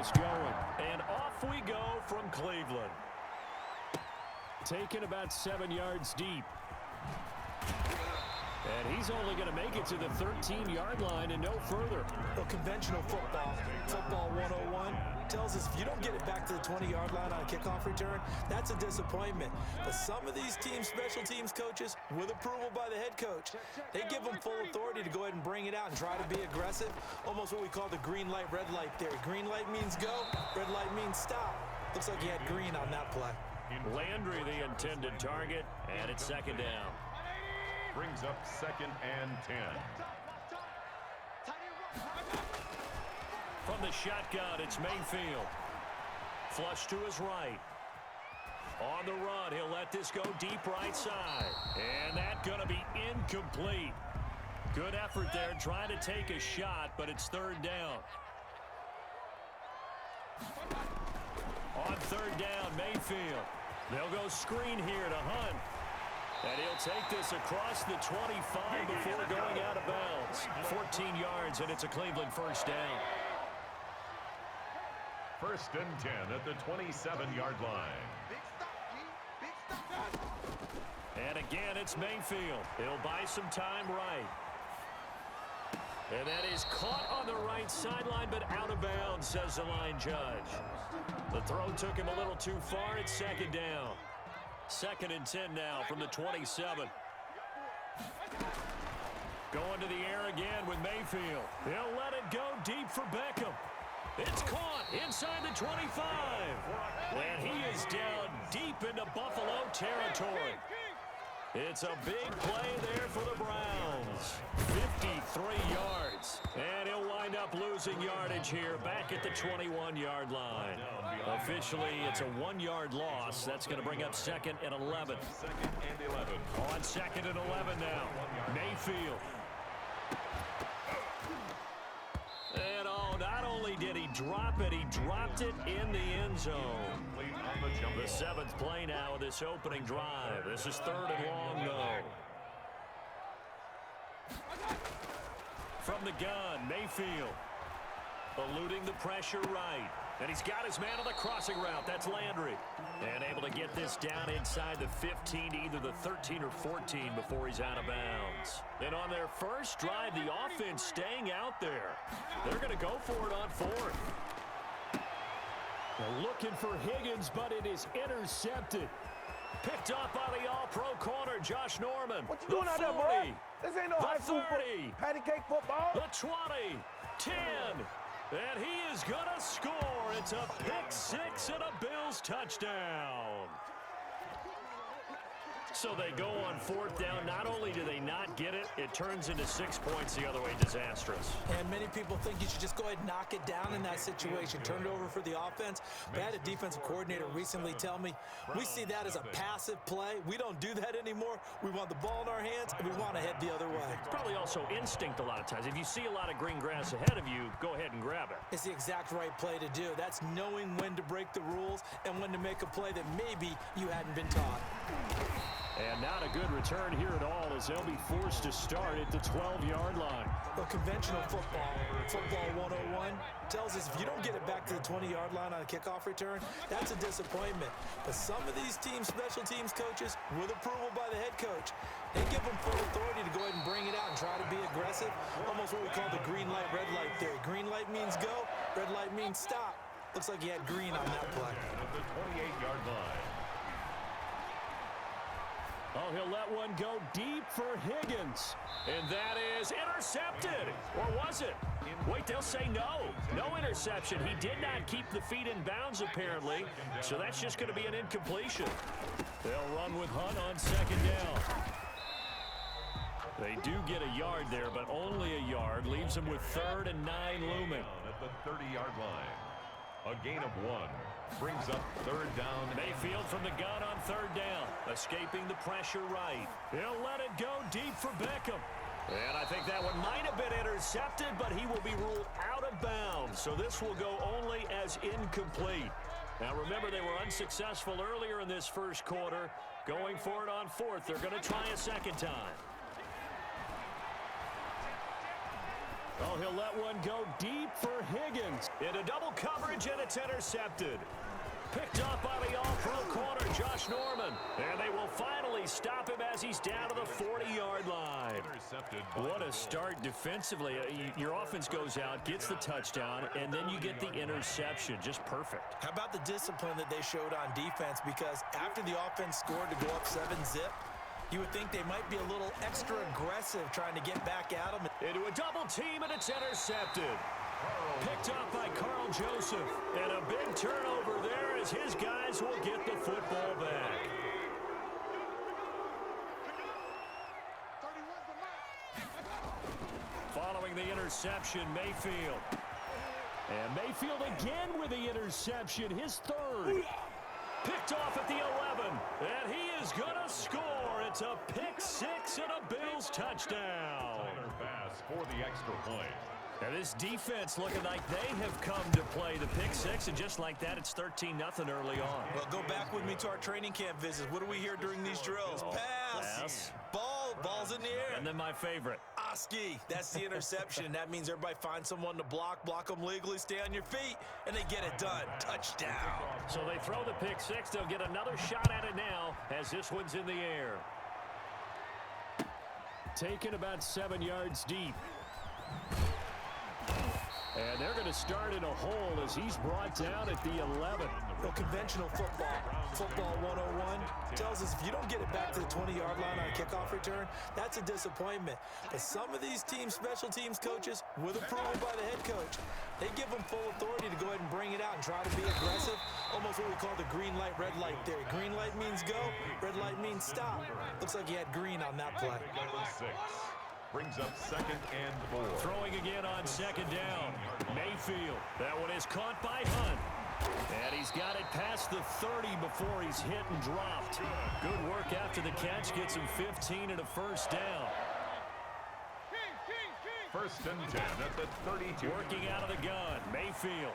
this going. And off we go from Cleveland. Taken about 7 yards deep. And he's only going to make it to the 13-yard line and no further. Well, conventional football 101, tells us if you don't get it back to the 20-yard line on a kickoff return, that's a disappointment. But some of these teams, special teams coaches, with approval by the head coach, they give them full authority to go ahead and bring it out and try to be aggressive, almost what we call the green light, red light theory. Green light means go, red light means stop. Looks like he had green on that play. Landry the intended target, and it's second down. Brings up 2nd and 10. From the shotgun, it's Mayfield. Flush to his right. On the run, he'll let this go deep right side. And that's going to be incomplete. Good effort there, trying to take a shot, but it's third down. On third down, Mayfield. They'll go screen here to Hunt. And he'll take this across the 25 before going out of bounds. 14 yards, and it's a Cleveland first down. 1st and 10 at the 27-yard line. And again, it's Mayfield. He'll buy some time right. And that is caught on the right sideline, but out of bounds, says the line judge. The throw took him a little too far. It's second down. 2nd and 10 now from the 27. Going to the air again with Mayfield. He'll let it go deep for Beckham. It's caught inside the 25. And he is down deep into Buffalo territory. It's a big play there for the Browns. 53 yards. And he'll wind up losing yardage here back at the 21-yard line. Officially, it's a 1-yard loss. That's going to bring up 2nd and 11. 2nd and 11. On 2nd and 11 now. Mayfield. And not only did he drop it, he dropped it in the end zone. The 7th play now of this opening drive. This is 3rd and long, though. From the gun, Mayfield. Eluding the pressure right. And he's got his man on the crossing route. That's Landry. And able to get this down inside the 15 to either the 13 or 14 before he's out of bounds. And on their first drive, the offense staying out there. They're going to go for it on 4th. They're looking for Higgins, but it is intercepted. Picked up by the all-pro corner, Josh Norman. What you doing out there, boy? This ain't no high school patty cake football. The 20, 10, and he is going to score. It's a pick six and a Bills touchdown. So they go on 4th down. Not only do they not get it, it turns into 6 points the other way. Disastrous. And many people think you should just go ahead and knock it down in that situation. Turn it over for the offense. But I had a defensive coordinator recently tell me, we see that as a passive play. We don't do that anymore. We want the ball in our hands, and we want to head the other way. It's probably also instinct a lot of times. If you see a lot of green grass ahead of you, go ahead and grab it. It's the exact right play to do. That's knowing when to break the rules and when to make a play that maybe you hadn't been taught. And not a good return here at all as they'll be forced to start at the 12-yard line. Well, conventional football 101, tells us if you don't get it back to the 20-yard line on a kickoff return, that's a disappointment. But some of these teams, special teams coaches, with approval by the head coach, they give them full authority to go ahead and bring it out and try to be aggressive, almost what we call the green light, red light theory. Green light means go, red light means stop. Looks like he had green on that play. At the 28-yard line. Oh, he'll let one go deep for Higgins. And that is intercepted. Or was it? Wait, they'll say no. No interception. He did not keep the feet in bounds, apparently. So that's just going to be an incompletion. They'll run with Hunt on 2nd down. They do get a yard there, but only a yard. Leaves them with 3rd and 9 looming. At the 30-yard line. A gain of 1. Brings up 3rd down. Mayfield from the gun on 3rd down. Escaping the pressure right. He'll let it go deep for Beckham. And I think that one might have been intercepted, but he will be ruled out of bounds. So this will go only as incomplete. Now remember, they were unsuccessful earlier in this first quarter. Going for it on 4th. They're going to try a second time. Oh, he'll let one go deep for Higgins. Into double coverage, and it's intercepted. Picked off by the all-pro corner, Josh Norman. And they will finally stop him as he's down to the 40-yard line. What a start defensively. Your offense goes out, gets the touchdown, and then you get the interception. Just perfect. How about the discipline that they showed on defense? Because after the offense scored to go up 7-zip, you would think they might be a little extra aggressive trying to get back at them. Into a double team, and it's intercepted. Picked up by Carl Joseph. And a big turnover there as his guys will get the football back. Following the interception, Mayfield. And Mayfield again with the interception, his third. Picked off at the 11, and he is going to score. It's a pick six and a Bills touchdown. Pass for the extra point. Now this defense looking like they have come to play the pick six, and just like that, it's 13-0 early on. Well, go back with me to our training camp visits. What do we hear during these drills? Pass. Ball's in the air. And then my favorite. Oski, that's the interception. That means everybody finds someone to block them legally, stay on your feet, and they get it done. Touchdown. So they throw the pick six. They'll get another shot at it now as this one's in the air. Taken about 7 yards deep. And they're going to start in a hole as he's brought down at the 11. Well, conventional football 101, tells us if you don't get it back to the 20-yard line on a kickoff return, that's a disappointment. But some of these special teams coaches, with approval by the head coach, they give them full authority to go ahead and bring it out and try to be aggressive, almost what we call the green light, red light theory. Green light means go, red light means stop. Looks like he had green on that play. Brings up 2nd and 4. Throwing again on 2nd down. Mayfield. That one is caught by Hunt. And he's got it past the 30 before he's hit and dropped. Good work after the catch. Gets him 15 and a first down. 1st and 10 at the 32. Working out of the gun. Mayfield.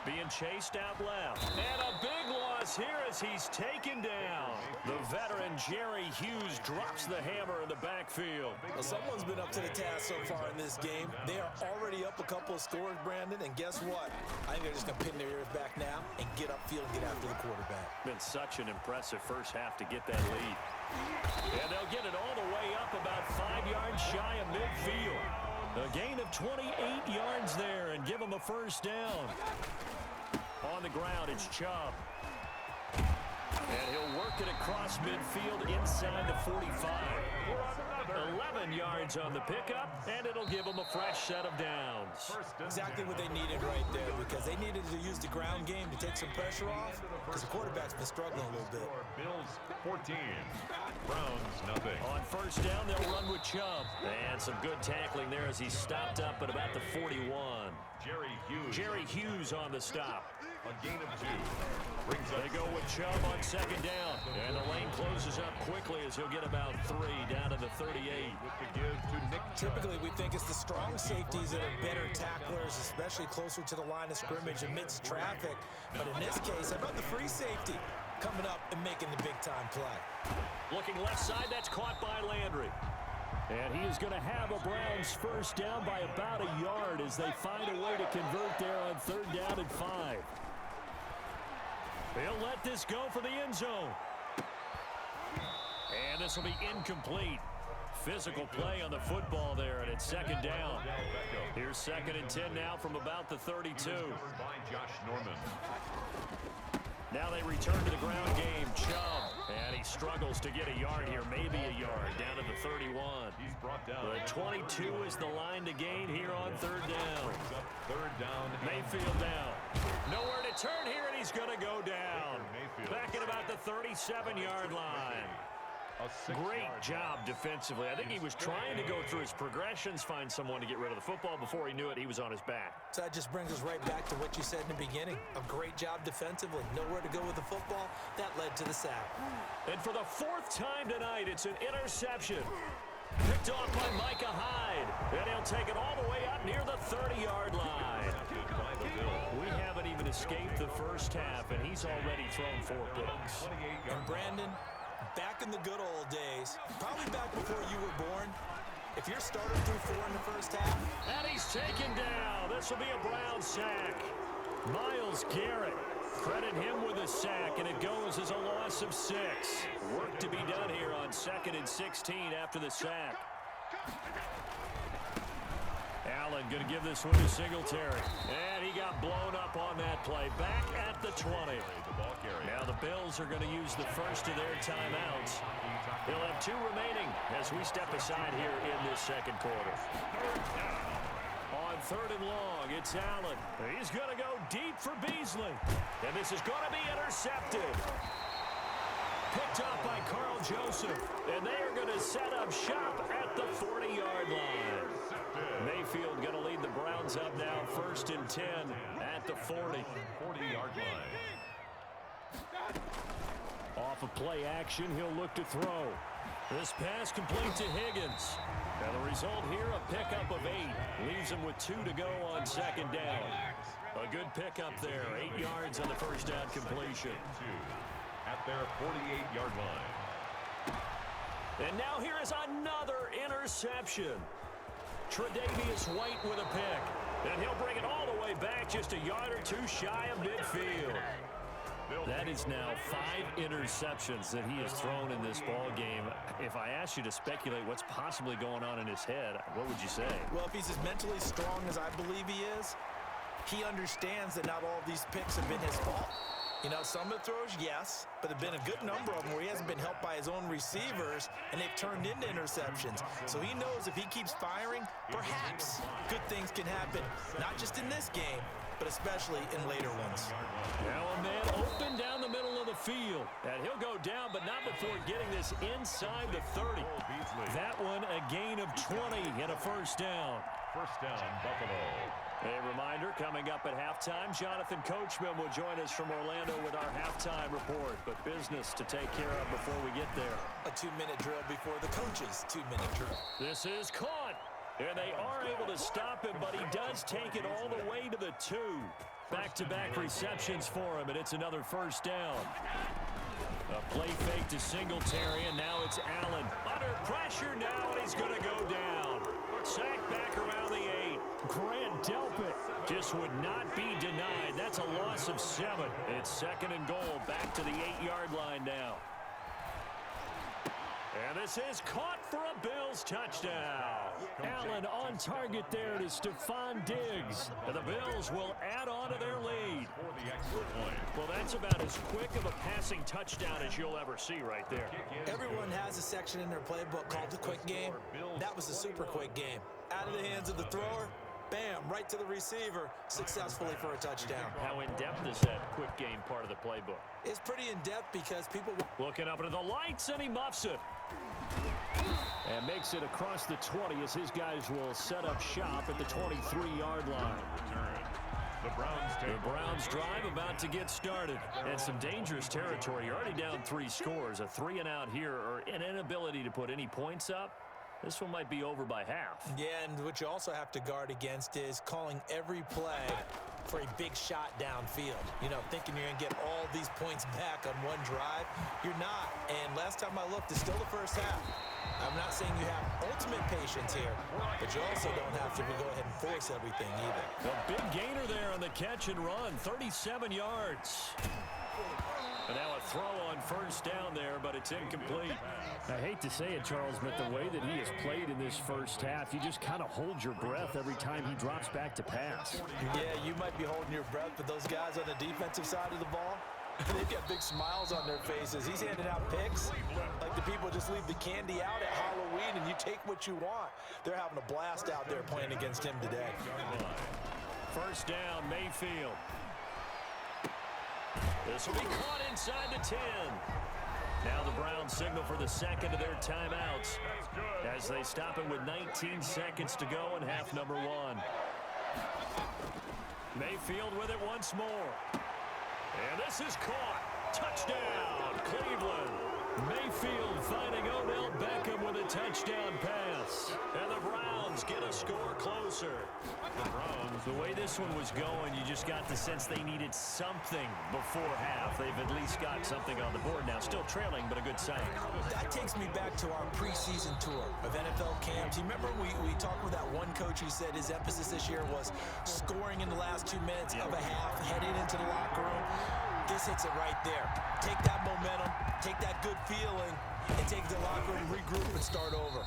Being chased out left. And a big loss here as he's taken down. The veteran Jerry Hughes drops the hammer in the backfield. Well, someone's been up to the task so far in this game. They are already up a couple of scores, Brandon, and guess what? I think they're just going to pin their ears back now and get upfield and get after the quarterback. Been such an impressive first half to get that lead. And they'll get it all the way up about 5 yards shy of midfield. A gain of 28 yards there and give them a first down. On the ground, it's Chubb. And he'll work it across midfield inside the 45. 11 yards on the pickup, and it'll give them a fresh set of downs. Exactly what they needed right there, because they needed to use the ground game to take some pressure off, because the quarterback's been struggling a little bit. Bills 14, Browns nothing. On first down, they'll run with Chubb. And some good tackling there as he stopped up at about the 41. Jerry Hughes on the stop. A gain of 2. Brings up they go with Chubb on 2nd down. And the lane closes up quickly as he'll get about 3 down to the 38. With the give to Nick Chubb. Typically, we think it's the strong safeties that are better tacklers, especially closer to the line of scrimmage amidst traffic. But in this case, how about the free safety coming up and making the big-time play? Looking left side, that's caught by Landry. And he is going to have a Browns first down by about a yard as they find a way to convert there on 3rd down and 5. They'll let this go for the end zone. And this will be incomplete. Physical play on the football there, and it's 2nd down. Here's 2nd and 10 now from about the 32. By Josh Norman. Now they return to the ground game. Chubb, and he struggles to get a yard here, maybe a yard, down to the 31. He's brought down. The 22 is the line to gain here on 3rd down. 3rd down. Mayfield down. Nowhere to turn here, and he's going to go down. Back at about the 37-yard line. Great job defensively. I think he was trying to go through his progressions, find someone to get rid of the football. Before he knew it, he was on his back. So that just brings us right back to what you said in the beginning. A great job defensively. Nowhere to go with the football. That led to the sack. And for the 4th time tonight, it's an interception. Picked off by Micah Hyde. And he'll take it all the way out near the 30-yard line. We haven't even escaped the first half, and he's already thrown 4 picks. And Brandon, back in the good old days, probably back before you were born, If you're starting through 4 in the first half. And he's taken down. This will be a Brown sack. Myles Garrett. Credit him with a sack, and it goes as a loss of 6. Work to be done here on 2nd and 16 after the sack. Allen going to give this one to Singletary. And he got blown up on that play. Back at the 20. Now the Bills are going to use the first of their timeouts. They'll have 2 remaining as we step aside here in this second quarter. On 3rd and long, it's Allen. He's going to go deep for Beasley. And this is going to be intercepted. Picked up by Carl Joseph. And they are going to set up shop at the 40-yard line. Mayfield going to lead the Browns up now, 1st and 10 at the 40. 40-yard line. Off of play action, he'll look to throw. This pass complete to Higgins. And the result here, a pickup of 8. Leaves him with 2 to go on 2nd down. A good pickup there, 8 yards on the first down completion. At their 48-yard line. And now here is another interception. Tre'Davious White with a pick. And he'll bring it all the way back just a yard or 2 shy of midfield. That is now 5 interceptions that he has thrown in this ball game. If I asked you to speculate what's possibly going on in his head, what would you say? Well, if he's as mentally strong as I believe he is, he understands that not all of these picks have been his fault. You know, some of the throws, yes, but there have been a good number of them where he hasn't been helped by his own receivers, and they've turned into interceptions. So he knows if he keeps firing, perhaps good things can happen, not just in this game, but especially in later ones. Now a man open down the middle of the field. And he'll go down, but not before getting this inside the 30. That one a gain of 20 and a first down. First down, Buffalo. A reminder, coming up at halftime, Jonathan Coachman will join us from Orlando with our halftime report. But business to take care of before we get there. A 2-minute drill before the coach's 2-minute drill. This is caught. And they are able to stop him, but he does take it all the way to the 2. Back-to-back receptions for him, and it's another first down. A play fake to Singletary, and now it's Allen. Under pressure now, and he's going to go down. Sacked back around the 8. Grant Delpit just would not be denied. That's a loss of 7. It's 2nd and goal, back to the 8-yard line now. And this is caught for a Bills touchdown. Allen on target there to Stephon Diggs. And the Bills will add on to their lead. Well, that's about as quick of a passing touchdown as you'll ever see right there. Everyone has a section in their playbook called the quick game. That was a super quick game. Out of the hands of the thrower, bam, right to the receiver, successfully for a touchdown. How in-depth is that quick game part of the playbook? It's pretty in-depth because people... Looking up into the lights, and he muffs it. And makes it across the 20 as his guys will set up shop at the 23-yard line. The Browns drive about to get started. And some dangerous territory. You're already down 3 scores. A 3 and out here, or an inability to put any points up. This one might be over by half. Yeah, and what you also have to guard against is calling every play for a big shot downfield. You know, thinking you're going to get all these points back on one drive. You're not. And last time I looked, it's still the first half. I'm not saying you have ultimate patience here, but you also don't have to go ahead and force everything either. A big gainer there on the catch and run, 37 yards. And now a throw on first down there, but it's incomplete. I hate to say it, Charles, but the way that he has played in this first half, you just kind of hold your breath every time he drops back to pass. Yeah, you might be holding your breath, but those guys on the defensive side of the ball, they've got big smiles on their faces. He's handing out picks like the people just leave the candy out at Halloween and you take what you want. They're having a blast out there playing against him today. First down, Mayfield. This will be caught inside the 10. Now the Browns signal for the second of their timeouts as they stop it with 19 seconds to go in half number 1. Mayfield with it once more. And this is caught. Touchdown, Cleveland. Mayfield finding Odell Beckham with a touchdown pass. And the Browns get a score closer. The Browns, the way this one was going, you just got the sense they needed something before half. They've at least got something on the board now. Still trailing, but a good sign. That takes me back to our preseason tour of NFL camps. You remember we talked with that one coach who said his emphasis this year was scoring in the last 2 minutes of a half, heading into the locker room. This hits it right there. Take that momentum, take that good feeling, and take the locker room, regroup, and start over.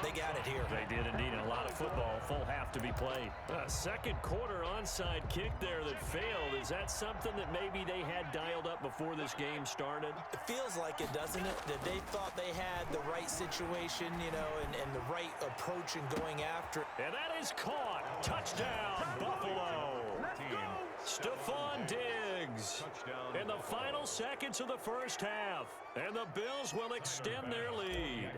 They got it here. They did indeed. A lot of football, full half to be played. A second quarter onside kick there that failed. Is that something that maybe they had dialed up before this game started? It feels like it, doesn't it? That they thought they had the right situation, you know, and the right approach in going after it. And that is caught. Touchdown, Buffalo. Stephon Diggs in the final seconds of the first half. And the Bills will extend their lead.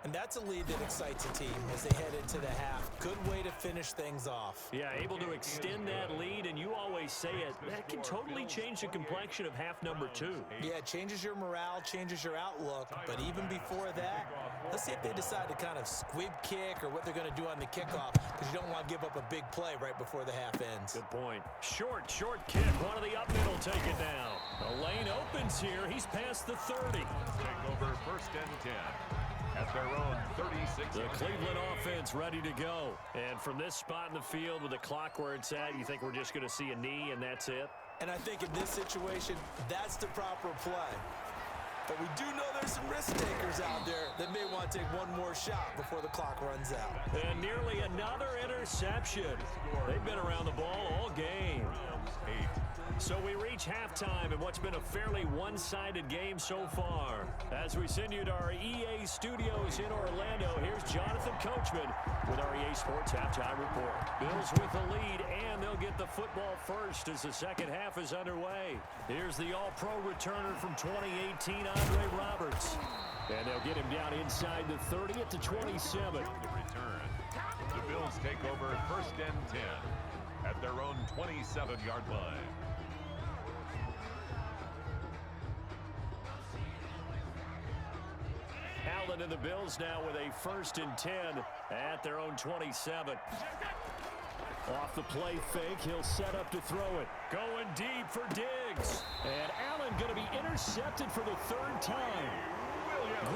And that's a lead that excites a team as they head into the half. Good way to finish things off. Yeah, able to extend that lead, and you always say it, that can totally change the complexion of half number 2. Yeah, it changes your morale, changes your outlook. But even before that, let's see if they decide to kind of squib kick or what they're going to do on the kickoff, because you don't want to give up a big play right before the half ends. Good point. Short kick. One of the up middle take it down. The lane opens here. He's past the 30. Take over 1st and 10. At their own 36. The Cleveland offense ready to go. And from this spot in the field with the clock where it's at, you think we're just going to see a knee and that's it? And I think in this situation, that's the proper play. But we do know there's some risk takers out there that may want to take one more shot before the clock runs out. And nearly another interception. They've been around the ball all game. 8. So we reach halftime in what's been a fairly one-sided game so far. As we send you to our EA studios in Orlando, here's Jonathan Coachman with our EA Sports Halftime Report. Bills with the lead, and they'll get the football first as the second half is underway. Here's the All-Pro returner from 2018, Andre Roberts. And they'll get him down inside the 30 at the 27. The return. The Bills take over 1st and 10 at their own 27-yard line. Allen and the Bills now with a 1st and 10 at their own 27. Off the play fake, he'll set up to throw it. Going deep for Diggs. And Allen going to be intercepted for the 3rd time.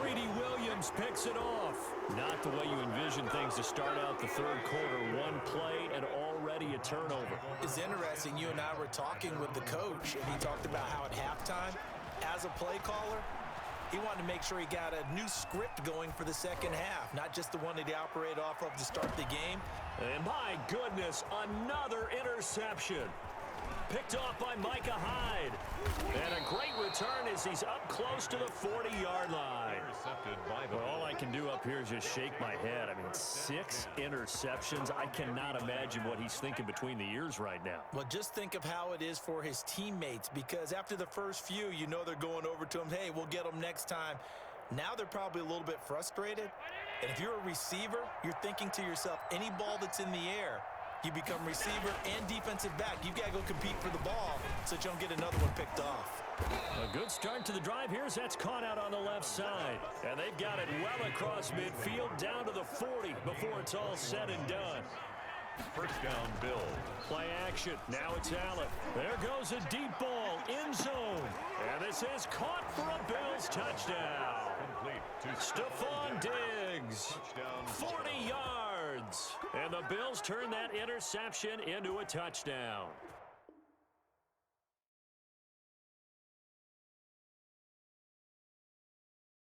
Greedy Williams picks it off. Not the way you envision things to start out the 3rd quarter. One play and already a turnover. It's interesting. You and I were talking with the coach, and he talked about how at halftime, as a play caller, he wanted to make sure he got a new script going for the second half, not just the one that he operated off of to start the game. And my goodness, another interception. Picked off by Micah Hyde. And a great return as he's up close to the 40-yard line. Intercepted by the Well, all I can do up here is just shake my head. I mean, 6 interceptions. I cannot imagine what he's thinking between the ears right now. Well, just think of how it is for his teammates, because after the first few, you know they're going over to him, hey, we'll get them next time. Now they're probably a little bit frustrated. And if you're a receiver, you're thinking to yourself, any ball that's in the air, you become receiver and defensive back. You've got to go compete for the ball so that you don't get another one picked off. A good start to the drive. Here's that's caught out on the left side. And they've got it well across midfield down to the 40 before it's all said and done. 1st down, Bills. Play action. Now it's Allen. There goes a deep ball. End zone. And this is caught for a Bills touchdown. Complete to Stephon Diggs. Touchdown. 40 yards. And the Bills turn that interception into a touchdown.